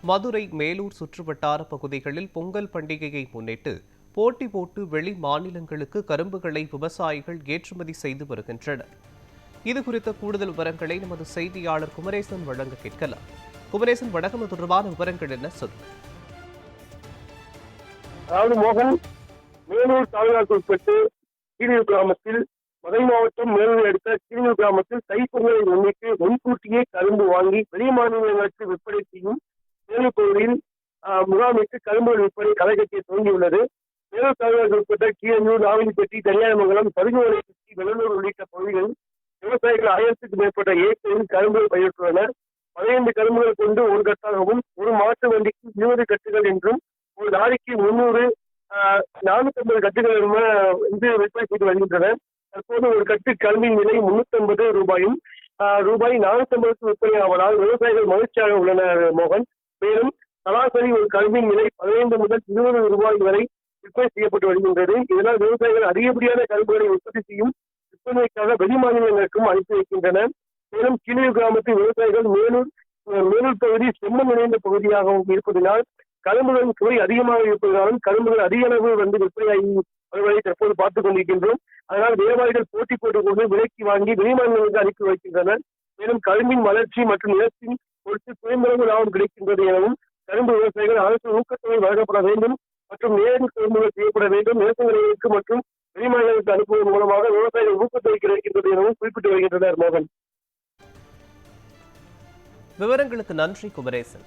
மதுரை, மேலூர் சுற்றுவட்டார பகுதிகளில் பொங்கல் பண்டிகையை முன்னிட்டு போட்டி போட்டு வெளி மாநிலங்களுக்கு கரும்புகளை விவசாயிகள் ஏற்றுமதி செய்து வருகின்றனர். இதுகுறித்த கூடுதல் விவரங்களை நமது செய்தியாளர் குமரேசன் வழங்க கேட்கலாம். குமரேசன், வணக்கம். தொடர்பான விவரங்கள் என்ன சொல்லுங்க? அதாவது மோகன், மேலூர் தாலுகாவுக்கு உட்பட்டு கீழூர் கிராமத்தில், மதுரை மாவட்டம் மேலூரை அடுத்த கீழூர் கிராமத்தில் தைப்பொங்கலை முன்னிட்டு முன்கூட்டியே கரும்பு வாங்கி வெளி மாநிலங்களுக்கு விற்பனை செய்யும் மேலூர் பகுதியில் முகாமிட்டு கரும்புகள் விற்பனை களைகட்டிய துவங்கியுள்ளது. மேலூர் தாலுகாவுக்கு உட்பட்ட கீழூர், நாவலிப்பட்டி, தனியார்மங்கலம், பருகுமலைப்பட்டி, வெள்ளலூர் உள்ளிட்ட பகுதிகளில் விவசாயிகள் 1000க்கும் மேற்பட்ட ஏக்கரில் கரும்புகள் பயிரிட்டுள்ளனர். 15 கரும்புகள் கொண்டு ஒரு கட்டாகவும், ஒரு மாட்டு வண்டிக்கு 20 கட்டுகள் என்றும், ஒரு லாரிக்கு 300 450 கட்டுகள் விற்பனை செய்து வருகின்றனர். தற்போது ஒரு கட்டு கரும்பின் விலை 350 ரூபாயும் ரூபாய் 450 விற்பனை ஆவதால் விவசாயிகள் மகிழ்ச்சியாக உள்ளனர் மோகன். மேலும் சராசரி ஒரு கரும்பின் விலை 15 முதல் 20 ரூபாய் வரை விற்பனை செய்யப்பட்டு வருகின்றது. இதனால் விவசாயிகள் அதிகப்படியான கரும்புகளை உற்பத்தி செய்யும் விற்பனைக்காக வெளி மாநிலங்களுக்கும் அனுப்பி வைக்கின்றனர். மேலும் கீழூர் கிராமத்தில் விவசாயிகள் மேலூர் பகுதி செம்மண் நிறைந்த பகுதியாகவும் இருப்பதனால் கரும்புகளின் சுவை அதிகமாக இருப்பதாலும் கரும்புகள் அதிக அளவு விற்பனையாகி வருவதை தற்போது பார்த்துக் கொண்டிருக்கின்றோம். அதனால் வியாபாரிகள் போட்டி போட்டுக் கொண்டு விலைக்கு வாங்கி வெளிமாநிலங்களுக்கு அனுப்பி வைக்கின்றனர். மேலும் கரும்பின் வளர்ச்சி மற்றும் நிலத்தின் பொறுத்து சுயம்பளவு லாபம் கிடைக்கின்றது எனவும் கரும்பு விவசாயிகள் அரசு ஊக்கத்தொகை வழங்கப்பட வேண்டும் மற்றும் நேரடி கொள்முதல் செய்யப்பட வேண்டும். நிலத்தங்களுக்கு மற்றும் வெளிமாநிலங்களுக்கு அனுப்புவதன் மூலமாக விவசாயிகள் ஊக்கத்தொகை கிடைக்கின்றது எனவும் குறிப்பிட்டு வருகின்றனர் மோகன். விவரங்களுக்கு நன்றி குமரேசன்.